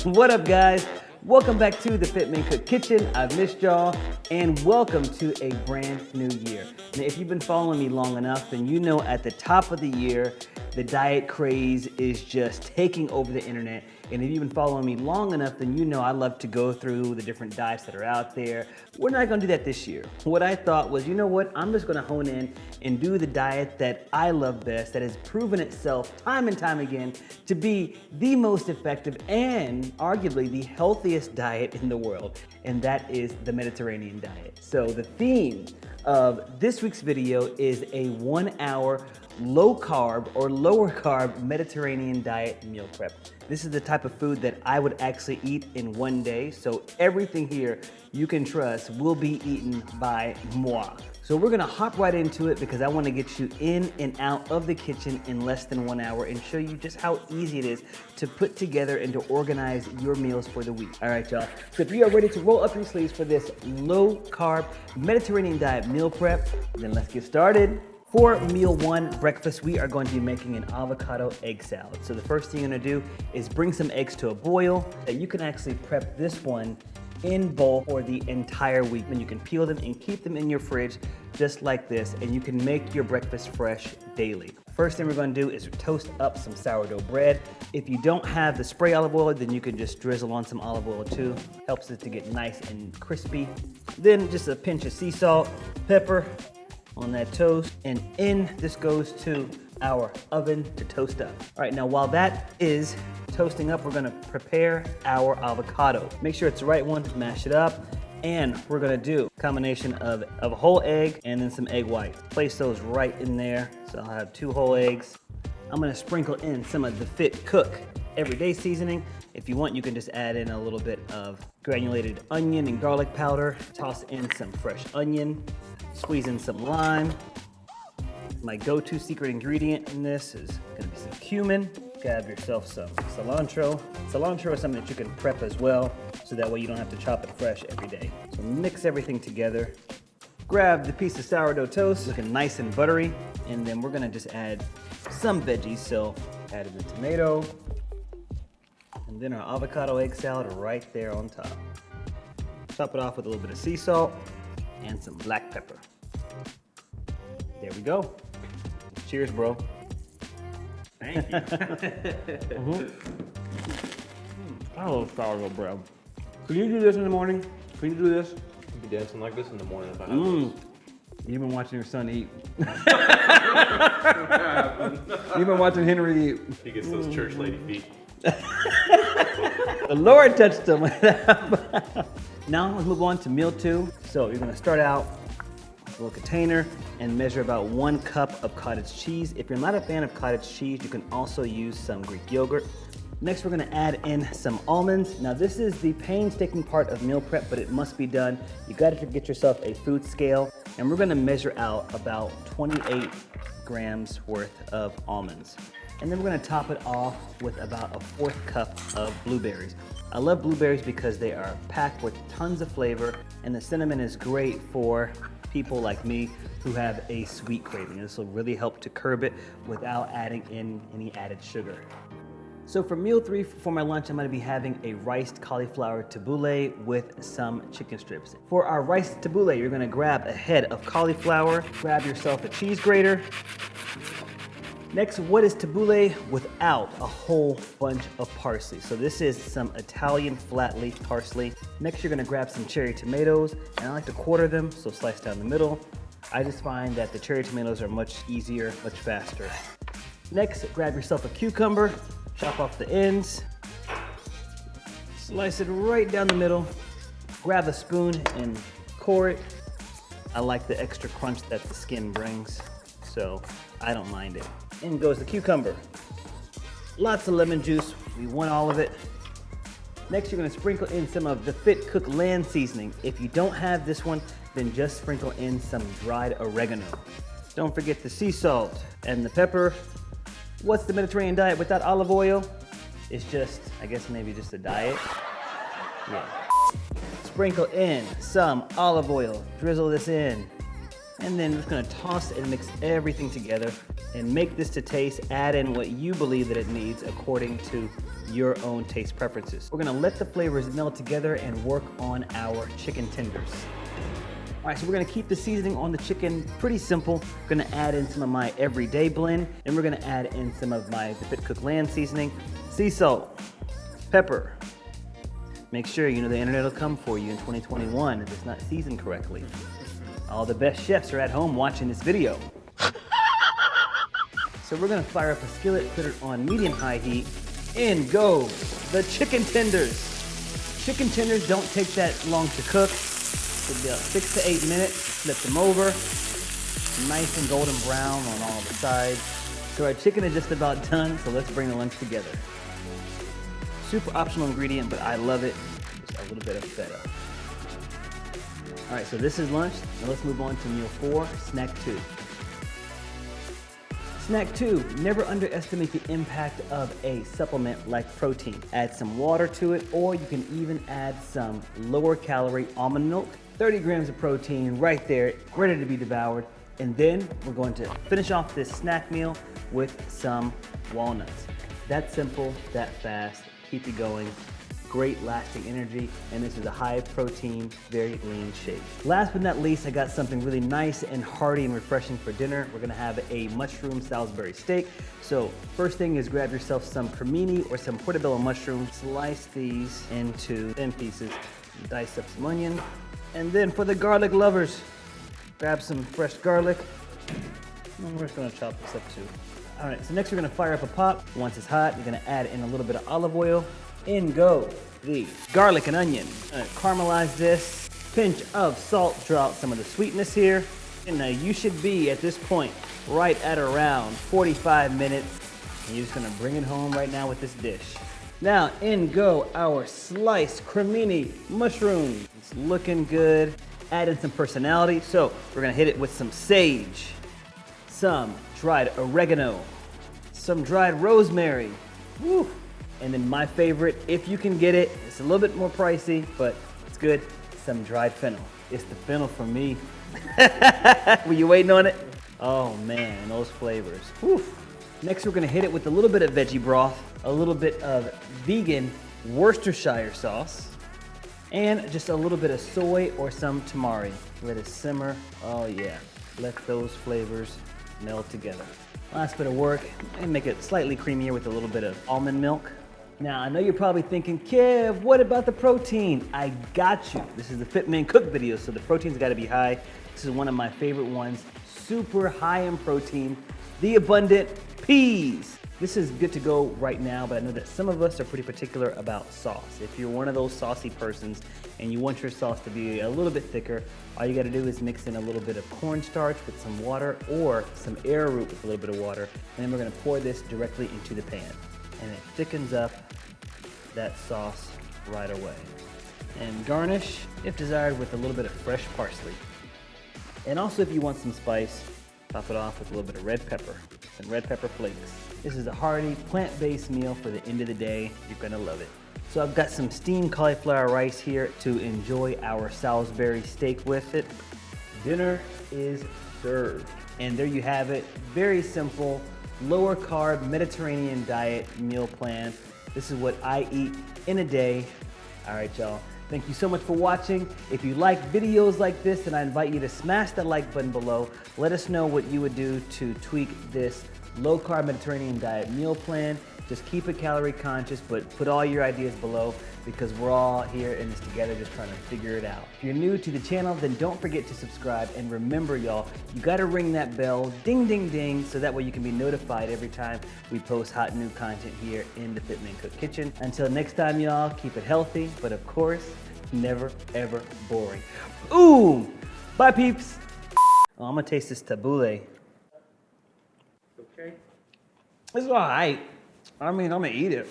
What up, guys? Welcome back to the FitMenCook kitchen. I've missed y'all, and welcome to a brand new year. Now, if you've been following me long enough, then you know at the top of the year, the diet craze is just taking over the internet. And if you've been following me long enough, then you know I love to go through the different diets that are out there. We're not gonna do that this year. What I thought was, you know what? I'm just gonna hone in and do the diet that I love best, that has proven itself time and time again to be the most effective and arguably the healthiest diet in the world, and that is the Mediterranean diet. So the theme of this week's video is a 1 hour low carb or lower carb Mediterranean diet meal prep. This is the type of food that I would actually eat in one day. So everything here you can trust will be eaten by moi. So we're gonna hop right into it because I wanna get you in and out of the kitchen in less than 1 hour and show you just how easy it is to put together and to organize your meals for the week. All right, y'all. So if you are ready to roll up your sleeves for this low carb Mediterranean diet meal prep, then let's get started. For meal one, breakfast, we are going to be making an avocado egg salad. So the first thing you're gonna do is bring some eggs to a boil. You can actually prep this one in bulk for the entire week. And you can peel them and keep them in your fridge just like this, and you can make your breakfast fresh daily. First thing we're gonna do is toast up some sourdough bread. If you don't have the spray olive oil, then you can just drizzle on some olive oil too. Helps it to get nice and crispy. Then just a pinch of sea salt, pepper, on that toast, and in this goes to our oven to toast up. All right, now while that is toasting up, we're gonna prepare our avocado. Make sure it's the right one, mash it up, and we're gonna do a combination of a whole egg and then some egg whites. Place those right in there. So I'll have 2 whole eggs. I'm gonna sprinkle in some of the FitCook everyday seasoning. If you want, you can just add in a little bit of granulated onion and garlic powder. Toss in some fresh onion. Squeeze in some lime. My go-to secret ingredient in this is gonna be some cumin. Grab yourself some cilantro. Cilantro is something that you can prep as well, so that way you don't have to chop it fresh every day. So mix everything together. Grab the piece of sourdough toast, looking nice and buttery, and then we're gonna just add some veggies. So added the tomato, and then our avocado egg salad right there on top. Top it off with a little bit of sea salt and some black pepper. There we go. Cheers, bro. Thank you. I love sourdough bread. Can you do this in the morning? Can you do this? I'd be dancing like this in the morning if I had You've been watching your son eat. You've been watching Henry eat. He gets those church lady feet. The Lord touched him. Now let's move on to meal 2. So you're gonna start out with a little container and measure about 1 cup of cottage cheese. If you're not a fan of cottage cheese, you can also use some Greek yogurt. Next, we're gonna add in some almonds. Now this is the painstaking part of meal prep, but it must be done. You gotta get yourself a food scale, and we're gonna measure out about 28 grams worth of almonds. And then we're gonna top it off with about a 1/4 cup of blueberries. I love blueberries because they are packed with tons of flavor, and the cinnamon is great for people like me who have a sweet craving. This will really help to curb it without adding in any added sugar. So for meal 3, for my lunch, I'm gonna be having a riced cauliflower tabbouleh with some chicken strips. For our riced tabbouleh, you're gonna grab a head of cauliflower, grab yourself a cheese grater. Next, what is tabbouleh without a whole bunch of parsley? So this is some Italian flat leaf parsley. Next, you're gonna grab some cherry tomatoes, and I like to quarter them, so slice down the middle. I just find that the cherry tomatoes are much easier, much faster. Next, grab yourself a cucumber, chop off the ends, slice it right down the middle, grab a spoon and core it. I like the extra crunch that the skin brings, so I don't mind it. In goes the cucumber. Lots of lemon juice, we want all of it. Next, you're gonna sprinkle in some of the FitCook land seasoning. If you don't have this one, then just sprinkle in some dried oregano. Don't forget the sea salt and the pepper. What's the Mediterranean diet without olive oil? It's just, I guess maybe just a diet. Yeah. Sprinkle in some olive oil, drizzle this in, and then we're just gonna toss and mix everything together and make this to taste. Add in what you believe that it needs according to your own taste preferences. We're gonna let the flavors meld together and work on our chicken tenders. All right, so we're gonna keep the seasoning on the chicken pretty simple. We're gonna add in some of my everyday blend, and we're gonna add in some of my FitMenCook land seasoning, sea salt, pepper. Make sure you know the internet will come for you in 2021 if it's not seasoned correctly. All the best chefs are at home watching this video. So we're gonna fire up a skillet, put it on medium-high heat. In go the chicken tenders. Chicken tenders don't take that long to cook. It's about 6 to 8 minutes. Flip them over. Nice and golden brown on all the sides. So our chicken is just about done, so let's bring the lunch together. Super optional ingredient, but I love it. Just a little bit of feta. All right, so this is lunch. Now let's move on to meal 4, snack 2. Snack 2, never underestimate the impact of a supplement like protein. Add some water to it, or you can even add some lower calorie almond milk. 30 grams of protein right there, ready to be devoured. And then we're going to finish off this snack meal with some walnuts. That simple, that fast, keep you going. Great lasting energy, and this is a high protein, very lean shake. Last but not least, I got something really nice and hearty and refreshing for dinner. We're gonna have a mushroom Salisbury steak. So first thing is grab yourself some cremini or some portobello mushrooms, slice these into thin pieces, dice up some onion, and then for the garlic lovers, grab some fresh garlic. And we're just gonna chop this up too. All right, so next we're gonna fire up a pot. Once it's hot, you're gonna add in a little bit of olive oil. In go the garlic and onion. Caramelize this. Pinch of salt, draw out some of the sweetness here. And you should be at this point right at around 45 minutes. And you're just gonna bring it home right now with this dish. Now in go our sliced cremini mushroom. It's looking good. Add in some personality. So we're gonna hit it with some sage, some dried oregano, some dried rosemary. Woo. And then my favorite, if you can get it, it's a little bit more pricey, but it's good, some dried fennel. It's the fennel for me. Were you waiting on it? Oh man, those flavors. Whew. Next we're gonna hit it with a little bit of veggie broth, a little bit of vegan Worcestershire sauce, and just a little bit of soy or some tamari. Let it simmer. Oh yeah, let those flavors meld together. Last bit of work, and make it slightly creamier with a little bit of almond milk. Now, I know you're probably thinking, Kev, what about the protein? I got you. This is the FitMenCook video, so the protein's gotta be high. This is one of my favorite ones, super high in protein, the abundant peas. This is good to go right now, but I know that some of us are pretty particular about sauce. If you're one of those saucy persons and you want your sauce to be a little bit thicker, all you gotta do is mix in a little bit of cornstarch with some water or some arrowroot with a little bit of water, and then we're gonna pour this directly into the pan. And it thickens up that sauce right away. And garnish, if desired, with a little bit of fresh parsley. And also if you want some spice, top it off with a little bit of red pepper, some red pepper flakes. This is a hearty, plant-based meal for the end of the day. You're gonna love it. So I've got some steamed cauliflower rice here to enjoy our Salisbury steak with it. Dinner is served. And there you have it, very simple, lower carb Mediterranean diet meal plan. This is what I eat in a day. All right, y'all. Thank you so much for watching. If you like videos like this, then I invite you to smash the like button below. Let us know what you would do to tweak this low carb Mediterranean diet meal plan. Just keep it calorie conscious, but put all your ideas below because we're all here in this together just trying to figure it out. If you're new to the channel, then don't forget to subscribe. And remember, y'all, you gotta ring that bell, ding, ding, ding, so that way you can be notified every time we post hot new content here in the FitMenCook kitchen. Until next time, y'all, keep it healthy, but of course, never, ever boring. Ooh, bye, peeps. Oh, I'm gonna taste this tabbouleh. Okay. It's all right. I mean, I'm gonna eat it.